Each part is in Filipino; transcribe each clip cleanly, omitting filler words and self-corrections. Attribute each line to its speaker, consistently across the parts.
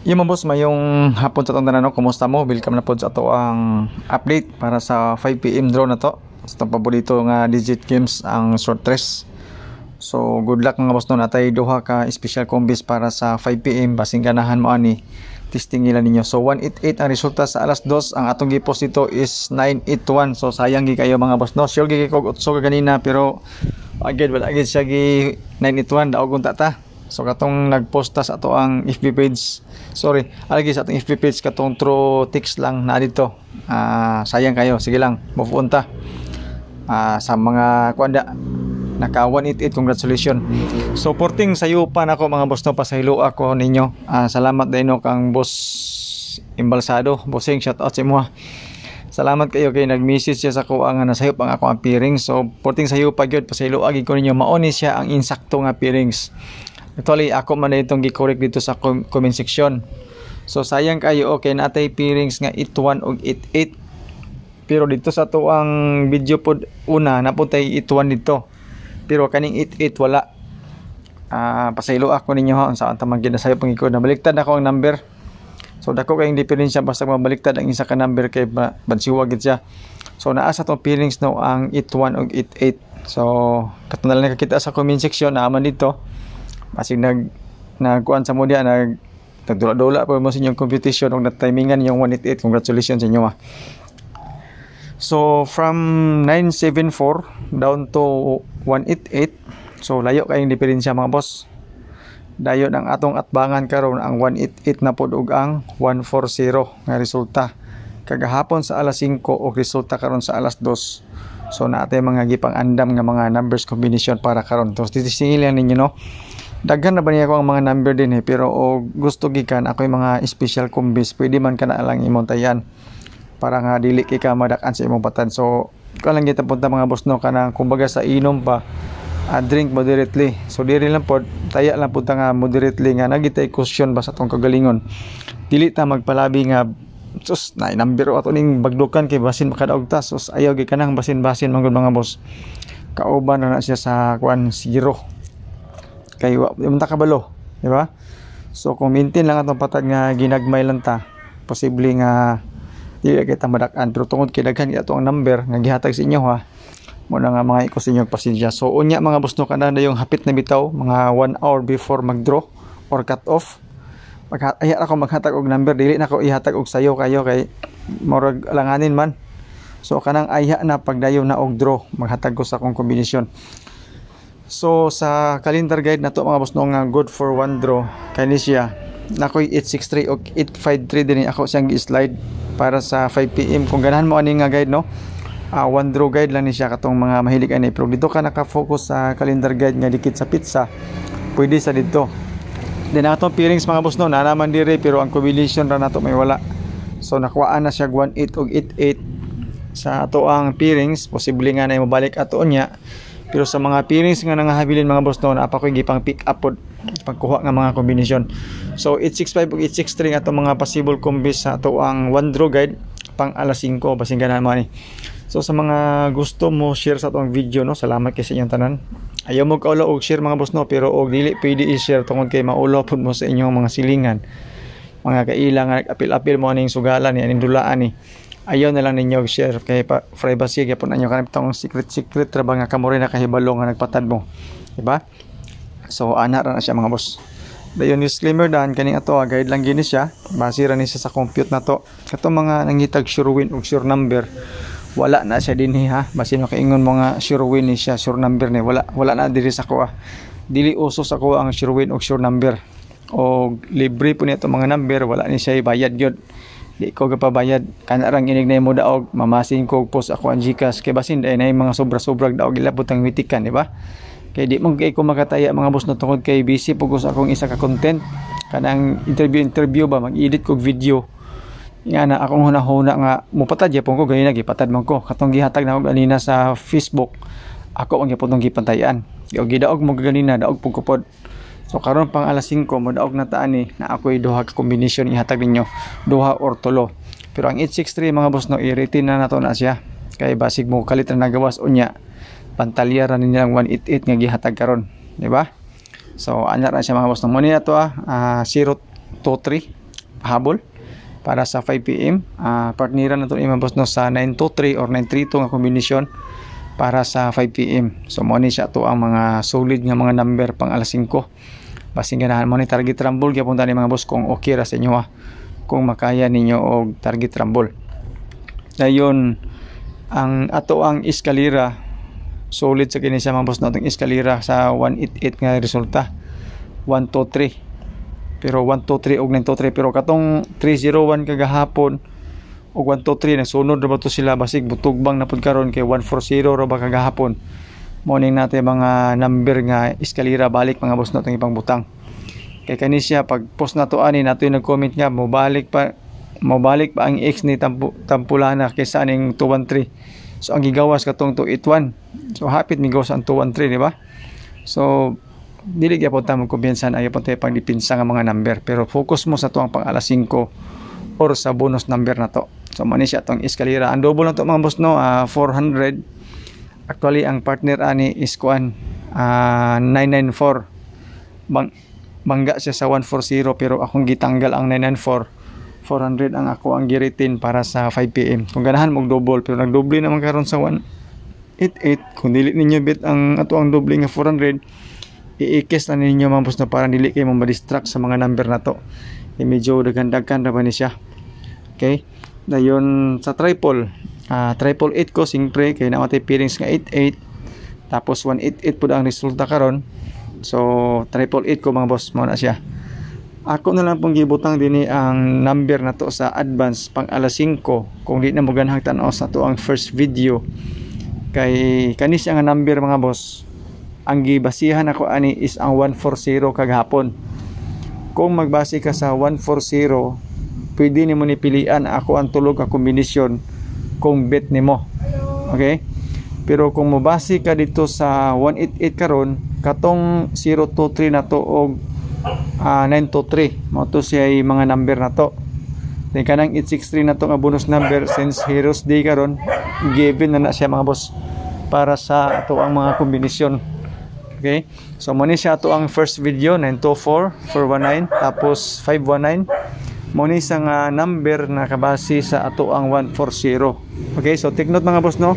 Speaker 1: Yung mga boss, mayong hapon sa itong tanan, kumusta mo? Welcome na po sa ito ang update para sa 5 PM draw na to. Sa itong paborito nga digit games ang short race. So good luck mga boss no. Natay duha ka special combis para sa 5 PM. Basing ganahan mo ani. Testing nila ninyo. So 188 ang resulta sa alas 2. Ang atong gipos dito is 981. So sayang gi kayo mga boss no. Sure gi ko utso kanina pero agad wala agad siya gi 981 daog unta ta. So katong nagposta sa ato ang FB page. Sorry, alagi sa atong FB page katong true text lang na dito. Sayang kayo. Sige lang, move on ta. Sa mga kuanda naka 188, congratulations. So porting sayo pa nako mga boss no, pasaylo ako ninyo. Salamat dino kang boss Imbalsado, bossing shout out sa imo. Salamat kayo kay nag-message siya sa ko ang nasayop ang ako ang peerings. So porting sayo pa gyud pasaylo agi ko ninyo maoni siya ang insakto nga peerings. Actually, ako man na itong gi-correct dito sa comment section. So, sayang kayo, okay, natay peerings nga 81 o 88. Pero dito sa to ang video po una, napuntay 81 dito. Pero kaning 88 wala. Pasaylo ako ninyo ha, saan tamang ginasayo pang ikod. Nabaliktad ako ang number. So, dako kayong diferensya basta mabaliktad ang isa ka number kay bansiwag siya. So, naasa tong peerings no ang 81 o 88. So, katong na nakakita sa comment section, naaman dito. Masing nagkuan sa mo diya, nagdula-dula po mo sa inyong competition o natimingan yung 188. Congratulations sa inyo So from 974 down to 188. So layo kayong diferensya mga boss. Dayo ng atong atbangan karon ang 188 na pod ug ang 140 nga resulta. Kagahapon sa alas 5 og resulta karon sa alas 2. So naatay mga gipang andam nga mga numbers combination para karon. So titisingil lang ninyo no. Daghan na ba niya ko ang mga number din pero gusto gikan ako yung mga special combis pwede man ka na lang imontayan para nga dili kay ka madakan sa imong patad. So ko lang kita punta mga boss no kanang kumbaga sa inom pa drink moderately. So diri lang pod taya lang punta nga moderately nga nagitay cushion ba sa tong kagalingon. Dili ta magpalabi nga sus na number ato ning bagdukan kay basin makadaog ta. Sus ayaw gi kanang basin-basin manggod mga boss. Kauban na siya sa kuan zero. Kay munta kabalo, di ba? So kung maintain lang atong patad nga ginagmay lang ta, posible nga dili kita madakan pero tungod kay daghan ato ang number nga gihatag sa inyo ha. Mo na nga mga iko sa inyong pasensya. So unya mga boss no kana na yung hapit na bitaw mga 1 hour before mag-draw or cut off. Aya ako maghatag og number, dili na ko ihatag og sayo kayo kay murag alanganin man. So kanang aya na pagdayon na og draw, maghatag ko sa akong kombinasyon. So sa calendar guide na to mga boss no nga good for one draw kay ni siya nakoy 863 o 853 din ako siyang gi-slide para sa 5 PM kung ganahan mo ani nga guide no. One draw guide lang ni siya katong mga mahilig ani pero dito ka naka-focus sa calendar guide nga dikit sa pizza pwede sa dito. Then atong peerings mga boss no na naman dire pero ang combination ra nato may wala. So nakuhaan na siya 18 o 88 sa ato ang peerings posible nga na mabalik ato nya. Pero sa mga peerings nga nangahabilin mga boss no, naapa ko gipang pick up pod pagkuha nga mga kombinasyon. So 865 ug 863 ato mga possible combis sa ato ang one draw guide pang alas 5 basing ganahan mo ni. So sa mga gusto mo share sa atong video no, salamat kay sa inyong tanan. Ayaw mo kaulo og share mga boss no, pero og dili pwede i-share tungod kay maulo pod mo sa inyong mga silingan. Mga kaila nga nag-apil-apil mo ning sugalan ni aning dulaan ni. Ayaw na lang ninyo share kay privacy gyapon anyo kanang tong secret ra ba nga kamo rin nakahibalo nga nagpatad mo, di ba? So ana ra na siya mga boss. Dayon disclaimer dan kaning ato guide lang gini siya, base ra ni siya sa compute nato. Kato mga nangitag sure win ug sure number. Wala na siya dinhi ha, basin makaingon mo nga sure win ni siya, sure number ni wala na diri sa ko. Dili uso sa ko ang sure win ug sure number. O libre po nito mga number, wala ni siya bayad gyud. Di ko gapabayad kana rang inig na mo daog mamasin ko post ako ang GCash kay basin day na mga sobra-sobrang daog ilabot ang witikan di ba kay di mo kay ko makataya mga boss no tungod kay busy pugos akong isa ka content kanang interview ba mag-edit kog video nga na akong hunahuna nga mupatad gyapon ko ganina gipatad man ko katong gihatag na og anina sa Facebook ako ang gyapon gipantayan gidaog mo ganina daog pug kupod. So karon pang alas 5 mo daog na taan ni na ako'y duha ka combination ihatag ninyo, duha or tulo. Pero ang 863 mga boss no i-retain na nato na siya. Kay basig mo kalit na nagawas unya. Pantalya ra nilang 188 nga gihatag karon, di ba? So anyar na siya mga boss no. Mo ni ato 023 habol para sa 5 PM. Partneran na ito mga boss no sa 923 or 932 nga kombinasyon para sa 5 PM. So mo ni siya to ang mga solid nga mga number pang alas 5. Basing ganahan mo ni target rumble gyapon tani mga boss kung okay ra sa inyo kung makaya ninyo og target rumble. Dayon ang ato ang eskalera solid sa kini siya mga boss natong eskalera sa 188 nga resulta 123 pero 123 og 923 pero katong 301 kagahapon og 123 nasunod ra ba to sila basig butugbang na pud karon kay 140 ra ba kagahapon morning natin mga number nga eskalera balik mga boss natong ipang butang kay kani siya pag post na to ani nato yung nag-comment nga mobalik pa ang X ni Tampulana kaysa aning 213 so ang gigawas katong 281 so hapit migawas ang 213 di ba so dili gyapon ta magkumpiyansa na gyapon tayo pang dipinsa nga mga number pero focus mo sa tuang pang alas 5 or sa bonus number na to so mani siya tong eskalera ang double na to mga boss no 400 actually ang partner ani is kuan 994 bangga siya sa 140 pero akong gitanggal ang 994 400 ang ako ang giritin para sa 5 PM kung ganahan mong double pero nagdoble naman karon sa 188 kung dili ninyo bit ang ato ang doble nga 400 i-ikis na ninyo mga boss na parang dili kayo ma-distract sa mga number na to medyo daghan-daghan na ba ni siya okay dayon sa triple 888 ko siyempre kay namatay pairings nga 88 tapos 188 pud ang resulta karon so 888 ko mga boss mo na siya ako na lang pong gibutang dinhi ang number na to sa advance pang alas 5 kung di na mo ganhang tan-aw sa to ang first video kay kanis nga number mga boss ang gibasihan ako ani is ang 140 kagahapon kung magbase ka sa 140 pwede nimo ni pilian ako ang tulog ka kombinasyon kung bet nimo okay pero kung mobase ka dito sa 188 karon katong 023 na to og 923 mo to siya mga number na to then kanang 863 na to nga bonus number since Heroes Day karon given na siya mga boss para sa ato ang mga kombinasyon okay so mo ni siya ato ang first video 924 419 tapos 519 mo ni sa nga number na kabase sa ato ang 140 okay so take note mga boss no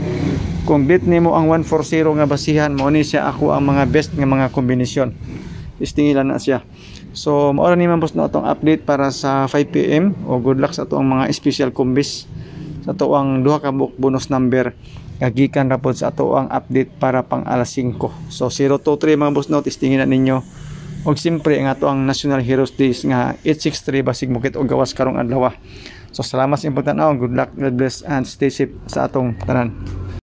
Speaker 1: kung bet nimo ang 140 nga basihan mo ni siya ako ang mga best nga mga kombinasyon istingilan na siya so mao ni mga boss no atong update para sa 5 PM o good luck sa ato ang mga special combis sa ato ang duha ka bonus number kagikan ra pod sa ato ang update para pang alas 5 so 023 mga boss no testingin na ninyo og siyempre ang ato ang National Heroes Days nga 863 basig mukit og gawas karong adlaw so salamat sa imong tan-aw good luck God bless and stay safe sa atong tanan.